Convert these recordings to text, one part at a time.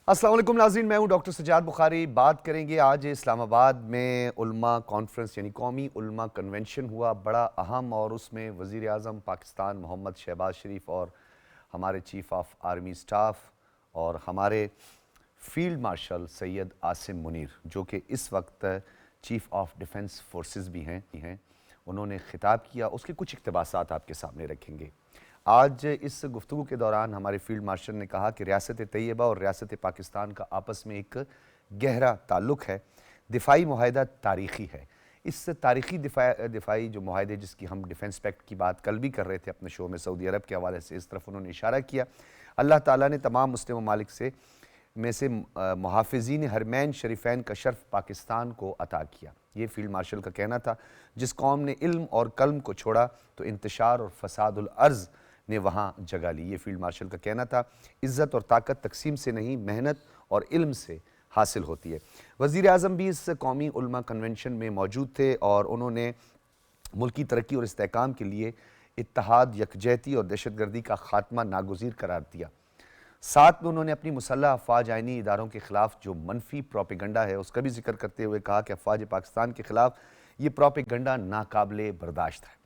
السلام علیکم ناظرین، میں ہوں ڈاکٹر سجاد بخاری۔ بات کریں گے آج اسلام آباد میں علماء کانفرنس یعنی قومی علماء کنونشن ہوا، بڑا اہم، اور اس میں وزیر اعظم پاکستان محمد شہباز شریف اور ہمارے چیف آف آرمی سٹاف اور ہمارے فیلڈ مارشل سید عاصم منیر جو کہ اس وقت چیف آف ڈیفنس فورسز بھی ہیں، انہوں نے خطاب کیا۔ اس کے کچھ اقتباسات آپ کے سامنے رکھیں گے۔ آج اس گفتگو کے دوران ہمارے فیلڈ مارشل نے کہا کہ ریاست طیبہ اور ریاست پاکستان کا آپس میں ایک گہرا تعلق ہے، دفاعی معاہدہ تاریخی ہے۔ اس تاریخی دفاعی جو معاہدے، جس کی ہم ڈیفنس پیکٹ کی بات کل بھی کر رہے تھے اپنے شو میں سعودی عرب کے حوالے سے، اس طرف انہوں نے اشارہ کیا۔ اللہ تعالیٰ نے تمام مسلم ممالک میں سے محافظین حرمین شریفین کا شرف پاکستان کو عطا کیا۔ یہ فیلڈ مارشل کا کہنا تھا۔ جس قوم نے علم اور قلم کو چھوڑا تو انتشار اور فساد الارض نے وہاں جگہ لی۔ یہ فیلڈ مارشل کا کہنا تھا۔ عزت اور طاقت تقسیم سے نہیں، محنت اور علم سے حاصل ہوتی ہے۔ وزیر اعظم بھی اس قومی علماء کنونشن میں موجود تھے اور انہوں نے ملکی ترقی اور استحکام کے لیے اتحاد، یکجہتی اور دہشت گردی کا خاتمہ ناگزیر قرار دیا۔ ساتھ میں انہوں نے اپنی مسلح افواج آئینی اداروں کے خلاف جو منفی پروپیگنڈا ہے اس کا بھی ذکر کرتے ہوئے کہا کہ افواج پاکستان کے خلاف یہ پروپیگنڈا ناقابل برداشت ہے۔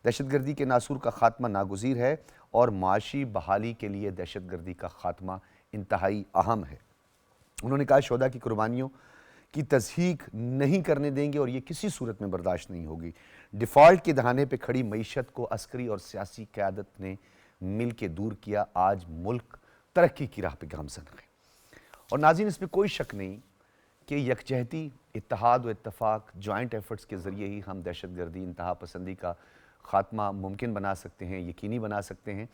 دہشت گردی کے ناسور کا خاتمہ ناگزیر ہے اور معاشی بحالی کے لیے دہشت گردی کا خاتمہ انتہائی اہم ہے۔ انہوں نے کہا شہداء کی قربانیوں کی تضحیک نہیں کرنے دیں گے اور یہ کسی صورت میں برداشت نہیں ہوگی۔ ڈیفالٹ کے دہانے پہ کھڑی معیشت کو عسکری اور سیاسی قیادت نے مل کے دور کیا۔ آج ملک ترقی کی راہ پہ گامزن ہے۔ اور ناظرین، اس میں کوئی شک نہیں کہ یکجہتی، اتحاد و اتفاق، جوائنٹ ایفرٹس کے ذریعے ہی ہم دہشت گردی، انتہا پسندی کا خاتمہ ممکن بنا سکتے ہیں، یقینی بنا سکتے ہیں،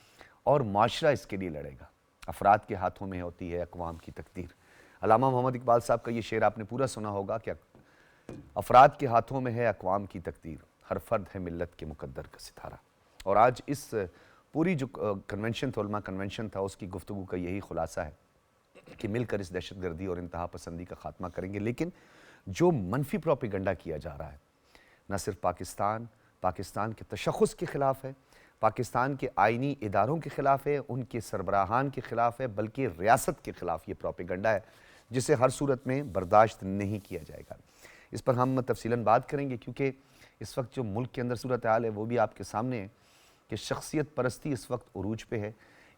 اور معاشرہ اس کے لیے لڑے گا۔ افراد کے ہاتھوں میں ہوتی ہے اقوام کی تقدیر۔ علامہ محمد اقبال صاحب کا یہ شعر آپ نے پورا سنا ہوگا کہ افراد کے ہاتھوں میں ہے اقوام کی تقدیر، ہر فرد ہے ملت کے مقدر کا ستارہ۔ اور آج اس پوری جو کنونشن تھا، علماء کنونشن تھا، اس کی گفتگو کا یہی خلاصہ ہے کہ مل کر اس دہشت گردی اور انتہا پسندی کا خاتمہ کریں گے۔ لیکن جو منفی پروپیگنڈا کیا جا رہا ہے، نہ صرف پاکستان کے تشخص کے خلاف ہے، پاکستان کے آئینی اداروں کے خلاف ہے، ان کے سربراہان کے خلاف ہے، بلکہ ریاست کے خلاف یہ پروپیگنڈا ہے جسے ہر صورت میں برداشت نہیں کیا جائے گا۔ اس پر ہم تفصیلاً بات کریں گے کیونکہ اس وقت جو ملک کے اندر صورتحال ہے وہ بھی آپ کے سامنے ہے کہ شخصیت پرستی اس وقت عروج پہ ہے۔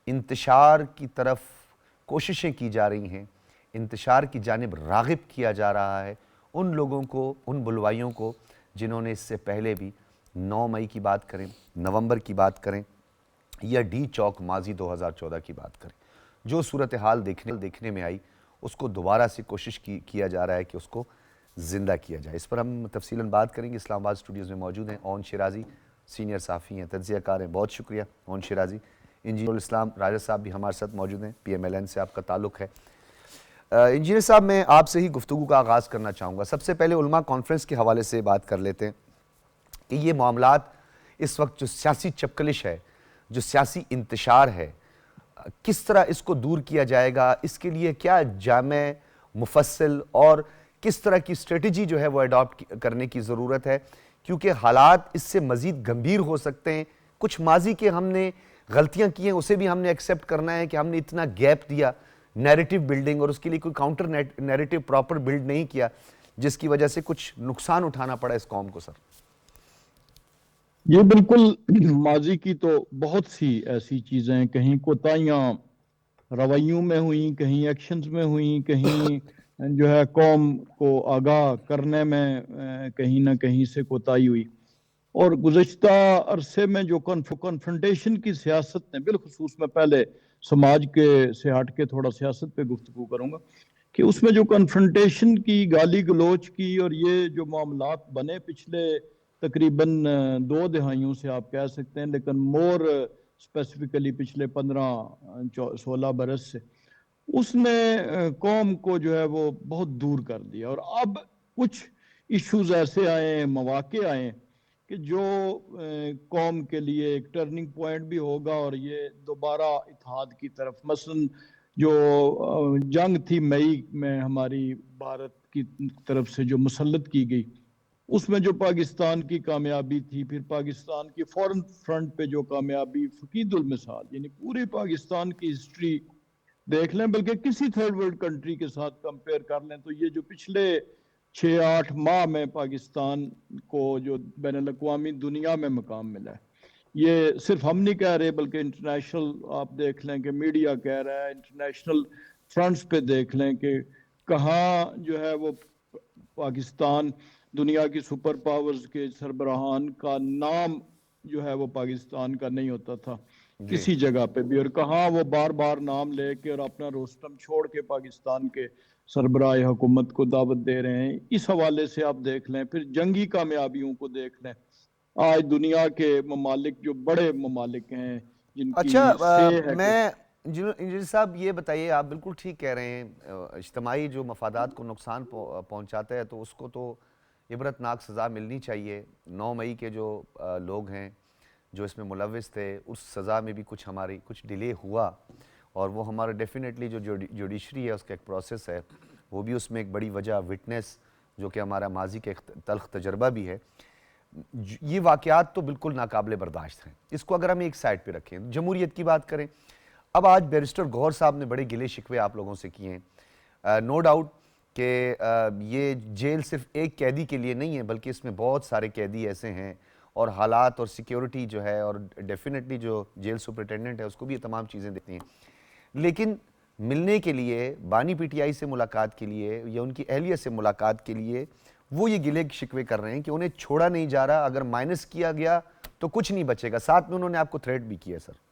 انتشار کی طرف کوششیں کی جا رہی ہیں، انتشار کی جانب راغب کیا جا رہا ہے ان لوگوں کو، ان بلوائیوں کو جنہوں نے اس سے پہلے بھی 9 مئی کی بات کریں، نومبر کی بات کریں یا ڈی چوک ماضی 2014 کی بات کریں، جو صورتحال دیکھنے میں آئی اس کو دوبارہ سے کوشش کیا جا رہا ہے کہ اس کو زندہ کیا جائے۔ اس پر ہم تفصیلاً بات کریں گے۔ اسلام آباد اسٹوڈیوز میں موجود ہیں اون شیرازی، سینئر صحافی ہیں، تجزیہ کار ہیں، بہت شکریہ اون شیرازی۔ انجینئر الاسلام راجہ صاحب بھی ہمارے ساتھ موجود ہیں، پی ایم ایل این سے آپ کا تعلق ہے۔ انجینئر صاحب، میں آپ سے ہی گفتگو کا آغاز کرنا چاہوں گا۔ سب سے پہلے علماء کانفرنس کے حوالے سے بات کر لیتے ہیں کہ یہ معاملات اس وقت جو سیاسی چپکلش ہے، جو سیاسی انتشار ہے، کس طرح اس کو دور کیا جائے گا؟ اس کے لیے کیا جامع، مفصل اور کس طرح کی اسٹریٹجی جو ہے وہ اڈاپٹ کرنے کی ضرورت ہے؟ کیونکہ حالات اس سے مزید گمبھیر ہو سکتے ہیں۔ کچھ ماضی کے ہم نے غلطیاں کی ہیں، اسے بھی ہم نے ایکسیپٹ کرنا ہے کہ ہم نے اتنا گیپ دیا نیریٹو بلڈنگ، اور اس کے لیے کوئی کاؤنٹر نیریٹو پراپر بلڈ نہیں کیا، جس کی وجہ سے کچھ نقصان اٹھانا پڑا اس قوم کو۔ سر یہ بالکل ماضی کی تو بہت سی ایسی چیزیں کہیں کوتاہیاں رویوں میں ہوئیں، کہیں ایکشنز میں ہوئیں، کہیں جو ہے قوم کو آگاہ کرنے میں کہیں نہ کہیں سے کوتاہی ہوئی۔ اور گزشتہ عرصے میں جو کنفرنٹیشن کی سیاست نے، بالخصوص میں پہلے سماج کے سے ہٹ کے تھوڑا سیاست پہ گفتگو کروں گا، کہ اس میں جو کنفرنٹیشن کی، گالی گلوچ کی، اور یہ جو معاملات بنے پچھلے تقریباً 2 دہائیوں سے آپ کہہ سکتے ہیں، لیکن مور اسپیسیفکلی پچھلے 15-16 برس سے، اس نے قوم کو جو ہے وہ بہت دور کر دیا۔ اور اب کچھ ایشوز ایسے آئے، مواقع آئے کہ جو قوم کے لیے ایک ٹرننگ پوائنٹ بھی ہوگا، اور یہ دوبارہ اتحاد کی طرف، مثلا جو جنگ تھی مئی میں ہماری بھارت کی طرف سے جو مسلط کی گئی، اس میں جو پاکستان کی کامیابی تھی، پھر پاکستان کی فورن فرنٹ پہ جو کامیابی فقید المثال، یعنی پورے پاکستان کی ہسٹری دیکھ لیں، بلکہ کسی تھرڈ ورلڈ کنٹری کے ساتھ کمپیئر کر لیں تو یہ جو پچھلے 6-8 ماہ میں پاکستان کو جو بین الاقوامی دنیا میں مقام ملا ہے، یہ صرف ہم نہیں کہہ رہے بلکہ انٹرنیشنل آپ دیکھ لیں کہ میڈیا کہہ رہا ہے، انٹرنیشنل فرنٹس پہ دیکھ لیں کہ کہاں جو ہے وہ پاکستان دنیا کی سپر پاورز کے سربراہان کا نام جو ہے وہ پاکستان کا نہیں ہوتا تھا جی کسی جگہ پہ بھی، اور کہاں وہ بار بار نام لے کے اور اپنا روسٹم چھوڑ کے پاکستان کے سربراہ حکومت کو دعوت دے رہے ہیں۔ اس حوالے سے آپ دیکھ لیں، پھر جنگی کامیابیوں کو دیکھ لیں، آج دنیا کے ممالک جو بڑے ممالک ہیں جن کی اچھا سے ہے کہ میں انجینئر صاحب یہ بتائیے، آپ بالکل ٹھیک کہہ رہے ہیں، اجتماعی جو مفادات کو نقصان پہنچاتا ہے تو اس کو تو عبرتناک سزا ملنی چاہیے۔ 9 مئی کے جو لوگ ہیں جو اس میں ملوث تھے، اس سزا میں بھی کچھ ڈیلے ہوا، اور وہ ہمارا ڈیفینیٹلی جو جوڈیشری ہے اس کا ایک پروسیس ہے، وہ بھی اس میں ایک بڑی وجہ وٹنس جو کہ ہمارا ماضی کا ایک تلخ تجربہ بھی ہے۔ یہ واقعات تو بالکل ناقابل برداشت ہیں، اس کو اگر ہم ایک سائڈ پہ رکھیں، جمہوریت کی بات کریں، اب آج بیرسٹر گوہر صاحب نے بڑے گلے شکوے آپ لوگوں سے کیے ہیں، نو ڈاؤٹ کہ یہ جیل صرف ایک قیدی کے لیے نہیں ہے بلکہ اس میں بہت سارے قیدی ایسے ہیں، اور حالات اور سیکیورٹی جو ہے، اور ڈیفینیٹلی جو جیل سپرنٹینڈنٹ ہے اس کو بھی یہ تمام چیزیں دیتی ہیں، لیکن ملنے کے لیے بانی پی ٹی آئی سے ملاقات کے لیے یا ان کی اہلیہ سے ملاقات کے لیے وہ یہ گلے شکوے کر رہے ہیں کہ انہیں چھوڑا نہیں جا رہا، اگر مائنس کیا گیا تو کچھ نہیں بچے گا، ساتھ میں انہوں نے آپ کو تھریٹ بھی کیا سر۔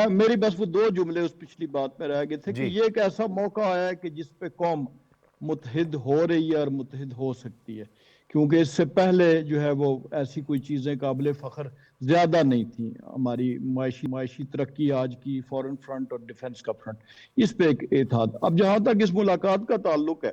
میری بس وہ 2 جملے اس پچھلی بات میں رہ گئے تھے کہ جی یہ ایک ایسا موقع آیا ہے کہ جس پہ قوم متحد ہو رہی ہے اور متحد ہو سکتی ہے، کیونکہ اس سے پہلے جو ہے وہ ایسی کوئی چیزیں قابل فخر زیادہ نہیں تھیں۔ ہماری معاشی ترقی آج کی فورن فرنٹ اور ڈیفنس کا فرنٹ، اس پہ ایک اتحاد۔ اب جہاں تک اس ملاقات کا تعلق ہے،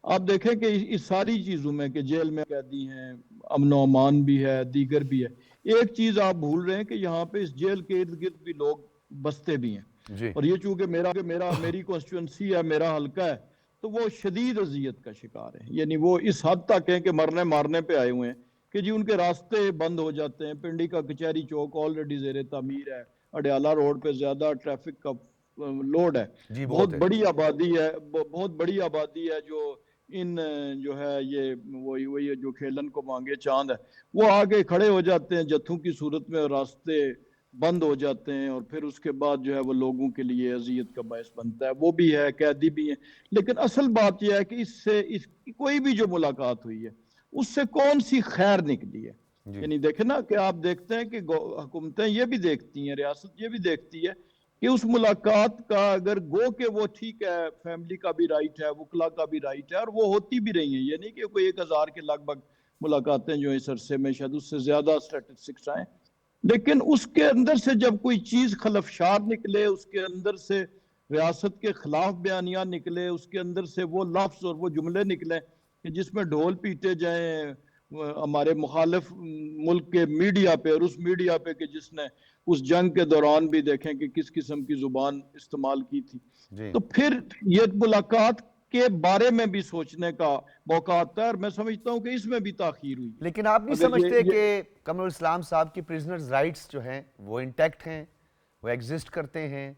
آپ دیکھیں کہ اس ساری چیزوں میں کہ جیل میں قیدی ہیں، امن و امان بھی ہے، دیگر بھی ہے، ایک چیز آپ بھول رہے ہیں کہ یہاں پہ اس جیل کے ارد گرد بھی لوگ بستے بھی ہیں، جی اور یہ چونکہ میری کانسٹیٹوئنسی ہے، میرا حلقہ ہے، تو وہ شدید اذیت کا شکار ہیں۔ یعنی وہ اس حد تک ہیں کہ مرنے مارنے پہ آئے ہوئے ہیں کہ جی ان کے راستے بند ہو جاتے ہیں۔ پنڈی کا کچہری چوک آلریڈی زیر تعمیر ہے، اڈیالہ روڈ پہ زیادہ ٹریفک کا لوڈ ہے، جی بہت بہت ہے۔ بڑی آبادی ہے جو ان جو ہے یہ وہی جو کھیلن کو مانگے چاند ہے، وہ آگے کھڑے ہو جاتے ہیں جتھوں کی صورت میں، راستے بند ہو جاتے ہیں، اور پھر اس کے بعد جو ہے وہ لوگوں کے لیے اذیت کا باعث بنتا ہے۔ وہ بھی ہے، قیدی بھی ہیں، لیکن اصل بات یہ ہے کہ اس کی کوئی بھی جو ملاقات ہوئی ہے اس سے کون سی خیر نکلی ہے۔ جی یعنی دیکھیں نا کہ آپ دیکھتے ہیں کہ حکومتیں یہ بھی دیکھتی ہیں، ریاست یہ بھی دیکھتی ہے کہ اس ملاقات کا اگر گو کہ وہ ٹھیک ہے، فیملی کا بھی رائٹ ہے، وکلا کا بھی رائٹ ہے، اور وہ ہوتی بھی رہی ہیں، یہ نہیں کہ کوئی 1000 کے لگ بھگ ملاقاتیں جو اس عرصے میں شاید اس سے زیادہ سٹیٹسٹکس آئیں، لیکن اس کے اندر سے جب کوئی چیز خلفشار نکلے، اس کے اندر سے ریاست کے خلاف بیانیہ نکلے، اس کے اندر سے وہ لفظ اور وہ جملے نکلے کہ جس میں ڈھول پیٹے جائیں ہمارے مخالف ملک کے میڈیا پہ، اور اس میڈیا پہ کہ جس نے اس جنگ کے دوران بھی دیکھیں کہ کس قسم کی زبان استعمال کی تھی، جی تو پھر یہ ملاقات کے بارے میں بھی سوچنے کا موقع آتا ہے، اور میں سمجھتا ہوں کہ اس میں بھی تاخیر ہوئی ہے۔ لیکن آپ نہیں اگر سمجھتے کہ قمر الاسلام صاحب کی پریزنرز رائٹس جو ہیں وہ انٹیکٹ ہیں، وہ ایگزسٹ کرتے ہیں،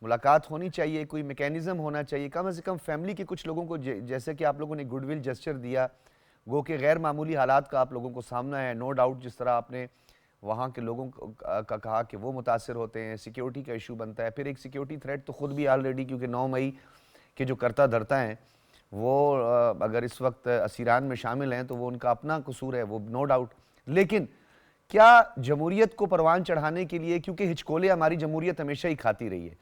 ملاقات ہونی چاہیے، کوئی میکینزم ہونا چاہیے، کم سے کم فیملی کے کچھ لوگوں کو، جیسے کہ آپ لوگوں نے گڈ ول جسچر دیا، گو کہ غیر معمولی حالات کا آپ لوگوں کو سامنا ہے، نو ڈاؤٹ جس طرح آپ نے وہاں کے لوگوں کا کہا کہ وہ متاثر ہوتے ہیں، سیکیورٹی کا ایشو بنتا ہے، پھر ایک سیکیورٹی تھریٹ تو خود بھی آلریڈی، کیونکہ 9 مئی کے جو کرتا دھرتا ہیں وہ اگر اس وقت اسیران میں شامل ہیں تو وہ ان کا اپنا قصور ہے، وہ نو ڈاؤٹ، لیکن کیا جمہوریت کو پروان چڑھانے کے لیے، کیونکہ ہچکولے ہماری جمہوریت ہمیشہ ہی کھاتی رہی ہے،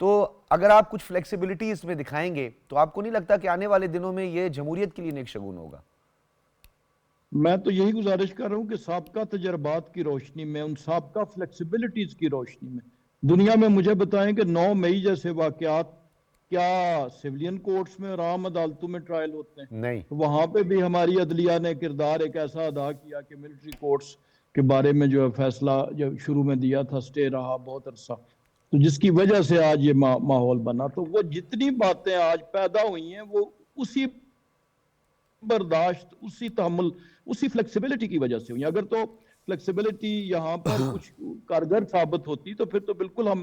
تو اگر آپ کچھ فلیکسیبلٹی اس میں دکھائیں گے تو آپ کو نہیں لگتا کہ آنے والے دنوں میں یہ جمہوریت کے لیے نیک شگون ہوگا؟ میں تو یہی گزارش کر رہا ہوں کہ سابقہ تجربات کی روشنی میں، ان سابقہ فلیکسیبلٹیز کی روشنی میں دنیا میں مجھے بتائیں کہ 9 مئی جیسے واقعات کیا سیولین کورٹس میں اور عام عدالتوں میں ٹرائل ہوتے ہیں؟ نہیں وہاں پہ بھی ہماری عدلیہ نے کردار ایک ایسا ادا کیا کہ ملٹری کورٹس کے بارے میں جو فیصلہ جو شروع میں دیا تھا، سٹے رہا بہت عرصہ، تو جس کی وجہ سے آج یہ ماحول بنا۔ تو وہ جتنی باتیں آج پیدا ہوئی ہیں وہ اسی برداشت، اسی تحمل، اسی فلیکسیبلٹی کی وجہ سے ہوئی۔ اگر تو فلیکسیبلٹی یہاں پر کچھ کارگر ثابت ہوتی تو پھر تو بالکل ہم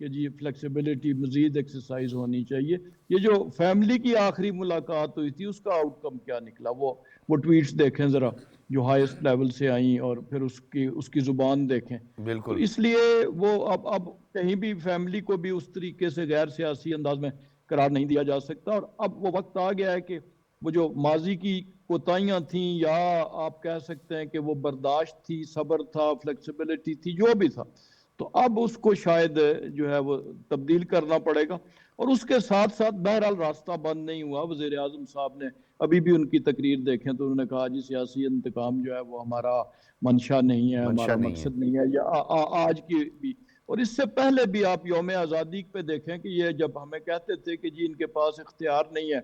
کہ جی فلیکسیبلٹی مزید ایکسرسائز ہونی چاہیے. یہ جو فیملی کی آخری ملاقات ہوئی تھی اس کا آؤٹ کم کیا نکلا؟ وہ ٹویٹس دیکھیں ذرا جو ہائیسٹ لیول سے آئیں اور پھر اس کی زبان دیکھیں. تو اس لیے وہ اب کہیں بھی فیملی کو بھی اس طریقے سے غیر سیاسی انداز میں قرار نہیں دیا جا سکتا. اور اب وہ وقت آ گیا ہے کہ وہ جو ماضی کی کوتاہیاں تھیں یا آپ کہہ سکتے ہیں کہ وہ برداشت تھی، صبر تھا، فلیکسیبلٹی تھی، جو بھی تھا، تو اب اس کو شاید جو ہے وہ تبدیل کرنا پڑے گا. اور اس کے ساتھ ساتھ بہرحال راستہ بند نہیں ہوا. وزیر اعظم صاحب نے ابھی بھی ان کی تقریر دیکھیں تو انہوں نے کہا جی سیاسی انتقام جو ہے وہ ہمارا منشا نہیں ہے، ہمارا مقصد نہیں ہے. یا آج کی بھی اور اس سے پہلے بھی آپ یوم آزادی پہ دیکھیں کہ یہ جب ہمیں کہتے تھے کہ جی ان کے پاس اختیار نہیں ہے،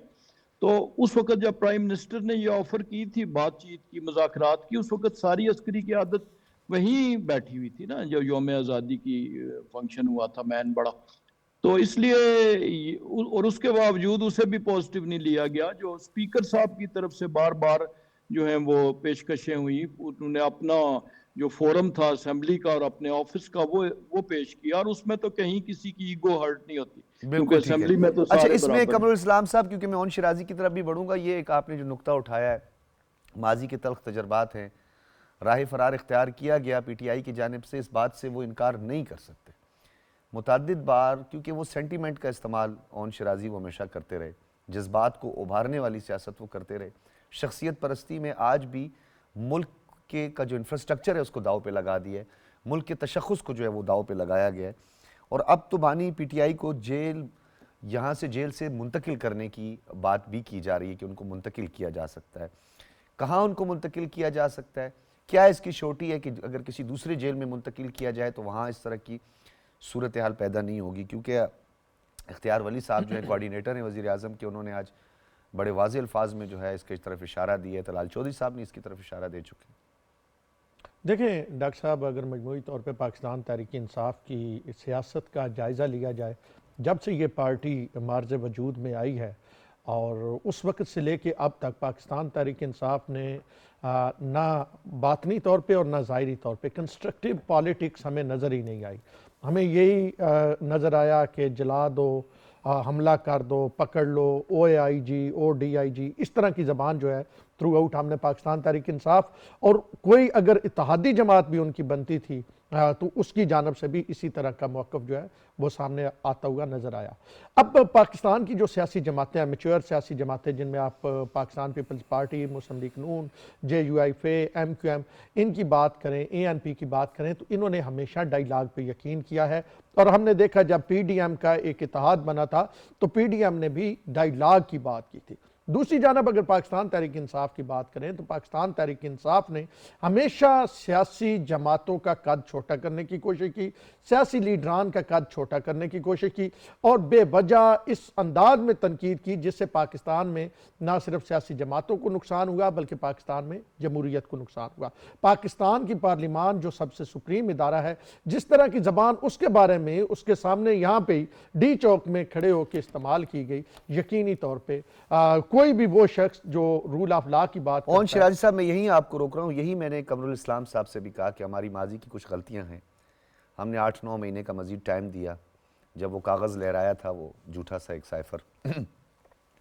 تو اس وقت جب پرائم منسٹر نے یہ آفر کی تھی بات چیت کی، مذاکرات کی، اس وقت ساری عسکری قیادت وہیں بیٹھی ہوئی تھی نا جو یوم آزادی کی فنکشن ہوا تھا مین بڑا. تو اس لیے اور اس کے باوجود اسے بھی پوزیٹیو نہیں لیا گیا. جو سپیکر صاحب کی طرف سے بار بار جو ہیں وہ پیشکشیں ہوئی، انہوں نے اپنا جو فورم تھا اسمبلی کا اور اپنے آفس کا وہ پیش کیا، اور اس میں تو کہیں کسی کی ایگو ہرٹ نہیں ہوتی کیونکہ اسمبلی میں تو سارے اس میں برابر قمر الاسلام صاحب، کیونکہ میں اون شرازی کی طرف بھی بڑھوں گا، یہ ایک آپ نے جو نقطہ اٹھایا ہے، ماضی کے تلخ تجربات ہیں، راہ فرار اختیار کیا گیا پی ٹی آئی کی جانب سے، اس بات سے وہ انکار نہیں کر سکتے. متعدد بار کیونکہ وہ سینٹیمنٹ کا استعمال اون شرازی وہ ہمیشہ کرتے رہے، جذبات کو ابھارنے والی سیاست وہ کرتے رہے. شخصیت پرستی میں آج بھی ملک کا جو انفراسٹرکچر ہے اس کو داؤ پہ لگا دیا ہے، ملک کے تشخص کو جو ہے وہ داؤ پہ لگایا گیا ہے. اور اب تو بانی پی ٹی آئی کو یہاں سے جیل سے منتقل کرنے کی بات بھی کی جا رہی ہے کہ ان کو منتقل کیا جا سکتا ہے. کہاں ان کو منتقل کیا جا سکتا ہے؟ کیا اس کی شورٹی ہے کہ اگر کسی دوسرے جیل میں منتقل کیا جائے تو وہاں اس طرح کی صورتحال پیدا نہیں ہوگی؟ کیونکہ اختیار ولی صاحب جو ہیں کوارڈینیٹر ہیں وزیر اعظم کے، انہوں نے آج بڑے واضح الفاظ میں جو ہے اس کی طرف اشارہ دیا ہے. طلال چودھری صاحب نے اس کی طرف اشارہ دے چکے ہیں. دیکھیں ڈاکٹر صاحب، اگر مجموعی طور پہ پاکستان تحریک انصاف کی سیاست کا جائزہ لیا جائے، جب سے یہ پارٹی مارز وجود میں آئی ہے اور اس وقت سے لے کے اب تک پاکستان تحریک انصاف نے نہ باطنی طور پہ اور نہ ظاہری طور پہ کنسٹرکٹیو پالیٹکس ہمیں نظر ہی نہیں آئی. ہمیں یہی نظر آیا کہ جلا دو، حملہ کر دو، پکڑ لو، او اے آئی جی، او ڈی آئی جی، اس طرح کی زبان جو ہے تھرو آؤٹ ہم نے پاکستان تحریک انصاف، اور کوئی اگر اتحادی جماعت بھی ان کی بنتی تھی تو اس کی جانب سے بھی اسی طرح کا موقف جو ہے وہ سامنے آتا ہوا نظر آیا. اب پاکستان کی جو سیاسی جماعتیں ہیں، میچور سیاسی جماعتیں، جن میں آپ Pakistan Peoples Party, Muslim League Noon, J U I M, Q M ایم، ان کی بات کریں، اے این پی کی بات کریں، تو انہوں نے ہمیشہ ڈائیلاگ پہ یقین کیا ہے. اور ہم نے دیکھا جب پی ڈی ایم کا ایک اتحاد بنا تھا تو پی ڈی ایم نے بھی ڈائیلاگ کی بات کی تھی. دوسری جانب اگر پاکستان تحریک انصاف کی بات کریں تو پاکستان تحریک انصاف نے ہمیشہ سیاسی جماعتوں کا قد چھوٹا کرنے کی کوشش کی، سیاسی لیڈران کا قد چھوٹا کرنے کی کوشش کی، اور بے وجہ اس انداز میں تنقید کی جس سے پاکستان میں نہ صرف سیاسی جماعتوں کو نقصان ہوا بلکہ پاکستان میں جمہوریت کو نقصان ہوا. پاکستان کی پارلیمان جو سب سے سپریم ادارہ ہے، جس طرح کی زبان اس کے بارے میں اس کے سامنے یہاں پہ ڈی چوک میں کھڑے ہو کے استعمال کی گئی، یقینی طور پہ کوئی بھی وہ شخص جو رول آف لا کی بات اون شرازی صاحب، میں یہی آپ کو روک رہا ہوں. یہی میں نے قمر الاسلام صاحب سے بھی کہا کہ ہماری ماضی کی کچھ غلطیاں ہیں. ہم نے 8-9 مہینے کا مزید ٹائم دیا. جب وہ کاغذ لہرایا تھا وہ جھوٹا سا ایک سائفر،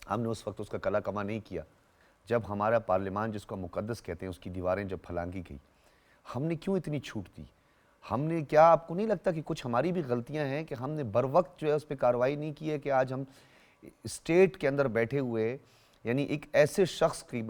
ہم نے اس وقت اس کا کلا کما نہیں کیا. جب ہمارا پارلیمان جس کو مقدس کہتے ہیں اس کی دیواریں جب پھلانگی گئی، ہم نے کیوں اتنی چھوٹ دی؟ ہم نے کیا آپ کو نہیں لگتا کہ کچھ ہماری بھی غلطیاں ہیں کہ ہم نے بر وقت جو ہے اس پہ کارروائی نہیں کی ہے؟ کہ آج ہم اسٹیٹ کے اندر بیٹھے ہوئے یعنی ایک ایسے شخص کی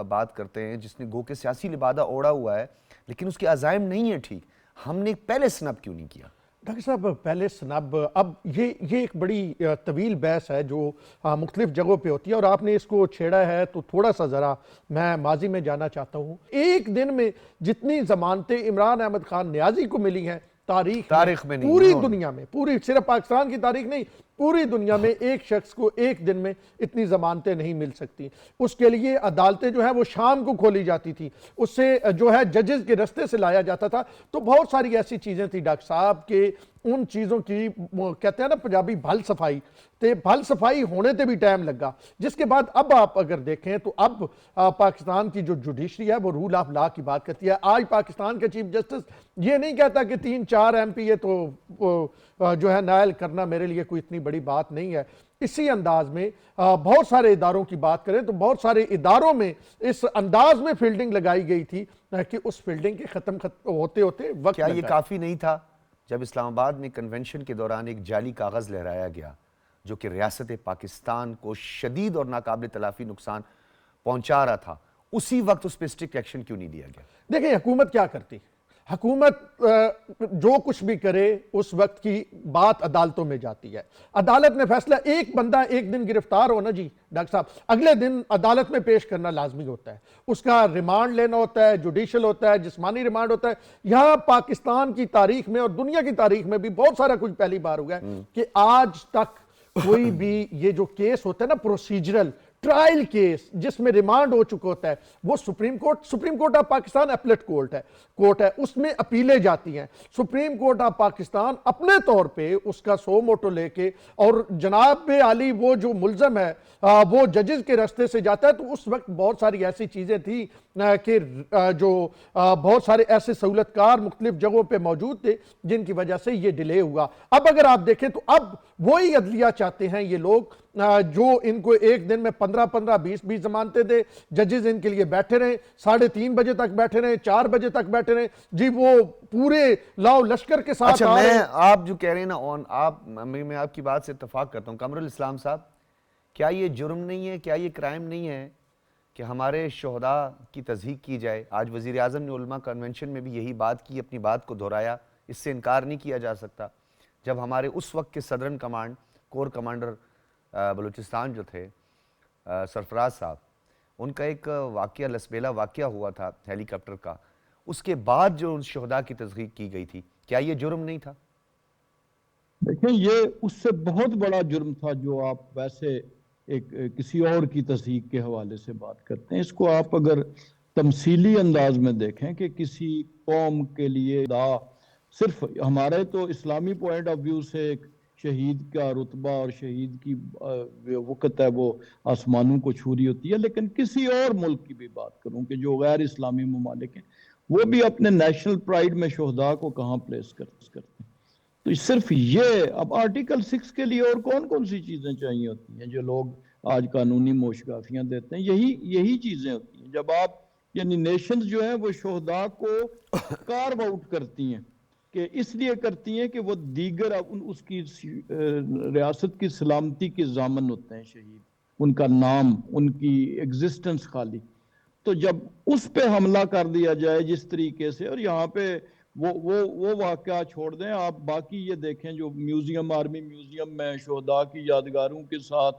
بات کرتے ہیں جس نے گو کے سیاسی لبادہ اوڑا ہوا ہے لیکن اس کے عزائم نہیں ہے ٹھیک. ہم نے پہلے سنب کیوں نہیں کیا؟ ڈاکٹر صاحب پہلے سنب، اب یہ ایک بڑی طویل بحث ہے جو مختلف جگہوں پہ ہوتی ہے، اور آپ نے اس کو چھیڑا ہے تو تھوڑا سا ذرا میں ماضی میں جانا چاہتا ہوں. ایک دن میں جتنی ضمانتیں عمران احمد خان نیازی کو ملی ہیں تاریخ میں پوری دنیا میں، پوری صرف پاکستان کی تاریخ نہیں، پوری دنیا میں ایک شخص کو ایک دن میں اتنی ضمانتیں نہیں مل سکتی. اس کے لیے عدالتیں جو ہیں وہ شام کو کھولی جاتی تھی, اس سے جو ہے ججز کے رستے سے لایا جاتا تھا. تو بہت ساری ایسی چیزیں تھیں ڈاکٹر صاحب کہ ان چیزوں کی کہتے ہیں نا پنجابی بھل صفائی, تے بھل صفائی ہونے تے بھی ٹائم لگا. جس کے بعد اب آپ اگر دیکھیں تو اب پاکستان کی جو جوڈیشری ہے وہ رول آف لا کی بات کرتی ہے. آج پاکستان کے چیف جسٹس یہ نہیں کہتا کہ 3-4 ایم پی اے تو جو ہے نائل کرنا میرے لیے کوئی اتنی بڑی بات نہیں ہے. اسی انداز میں بہت سارے اداروں کی بات کریں تو بہت سارے اداروں میں اس انداز میں فیلڈنگ لگائی گئی تھی کہ اس فیلڈنگ کے ختم ہوتے ہوتے وقت کیا لگ یہ گیا. کافی نہیں تھا جب اسلام آباد میں کنونشن کے دوران ایک جعلی کاغذ لہرایا گیا جو کہ ریاست پاکستان کو شدید اور ناقابل تلافی نقصان پہنچا رہا تھا, اسی وقت اس پہ اسٹرکٹ ایکشن کیوں نہیں لیا گیا؟ دیکھیں حکومت کیا کرتی, حکومت جو کچھ بھی کرے اس وقت کی بات عدالتوں میں جاتی ہے. عدالت نے فیصلہ, ایک بندہ ایک دن گرفتار ہونا جی ڈاکٹر صاحب, اگلے دن عدالت میں پیش کرنا لازمی ہوتا ہے, اس کا ریمانڈ لینا ہوتا ہے, جوڈیشل ہوتا ہے, جسمانی ریمانڈ ہوتا ہے. یہاں پاکستان کی تاریخ میں اور دنیا کی تاریخ میں بھی بہت سارا کچھ پہلی بار ہوا ہے کہ آج تک کوئی بھی یہ جو کیس ہوتا ہے نا پروسیجرل ٹرائل کیس جس میں ریمانڈ ہو چکا ہوتا ہے, وہ supreme court of Pakistan appellate court ہے, اس میں اپیلیں جاتی ہیں. سپریم کورٹ آف پاکستان اپنے طور پہ اس کا سو موٹو لے کے اور جناب عالی وہ جو ملزم ہے وہ ججز کے رستے سے جاتا ہے. تو اس وقت بہت ساری ایسی چیزیں تھیں کہ جو بہت سارے ایسے سہولت کار مختلف جگہوں پہ موجود تھے جن کی وجہ سے یہ ڈیلے ہوا. اب اگر آپ دیکھیں تو اب وہی عدلیہ چاہتے ہیں یہ لوگ جو ان کو ایک دن میں 15-15 20-20 ضمانتیں دے, ججز ان کے لیے بیٹھے رہیں, 3:30 بجے تک بیٹھے رہیں, 4 بجے تک بیٹھے رہیں جی, وہ پورے لاؤ لشکر کے ساتھ. اچھا, میں آپ جو کہہ رہے ہیں نا میں آپ کی بات سے اتفاق کرتا ہوں. قمرالاسلام صاحب, کیا یہ جرم نہیں ہے, کیا یہ کرائم نہیں ہے کہ ہمارے شہداء کی تضحیق کی جائے؟ آج وزیر اعظم نے علماء کنونشن میں بھی یہی بات کی, اپنی بات کو دہرایا, اس سے انکار نہیں کیا جا سکتا. جب ہمارے اس وقت کے صدرن کمانڈ کور کمانڈر بلوچستان جو تھے سرفراز صاحب, ان کا ایک واقعہ لسبیلا واقعہ ہوا تھا ہیلی کاپٹر کا, اس کے بعد جو ان شہداء کی تضحیق کی گئی تھی, کیا یہ جرم نہیں تھا؟ دیکھیں یہ اس سے بہت بڑا جرم تھا جو آپ ویسے ایک کسی اور کی تضحیق کے حوالے سے بات کرتے ہیں. اس کو آپ اگر تمثیلی انداز میں دیکھیں کہ کسی قوم کے لیے صرف ہمارے تو اسلامی پوائنٹ آف ویو سے ایک شہید کا رتبہ اور شہید کی وقت ہے وہ آسمانوں کو چھو رہی ہوتی ہے, لیکن کسی اور ملک کی بھی بات کروں کہ جو غیر اسلامی ممالک ہیں, وہ بھی اپنے نیشنل پرائیڈ میں شہداء کو کہاں پلیس کرتے ہیں. تو صرف یہ اب آرٹیکل 6 کے لیے اور کون کون سی چیزیں چاہیے ہوتی ہیں جو لوگ آج قانونی موشگافیاں دیتے ہیں, یہی چیزیں ہوتی ہیں جب آپ یعنی نیشنز جو ہیں وہ شہداء کو کارو آؤٹ کرتی ہیں کہ اس لیے کرتی ہیں کہ وہ دیگر اس کی ریاست کی سلامتی کے ضامن ہوتے ہیں شہید, ان کا نام, ان کی ایگزسٹنس خالی. تو جب اس پہ حملہ کر دیا جائے جس طریقے سے, اور یہاں پہ وہ واقعہ چھوڑ دیں آپ, باقی یہ دیکھیں جو میوزیم, آرمی میوزیم میں شہداء کی یادگاروں کے ساتھ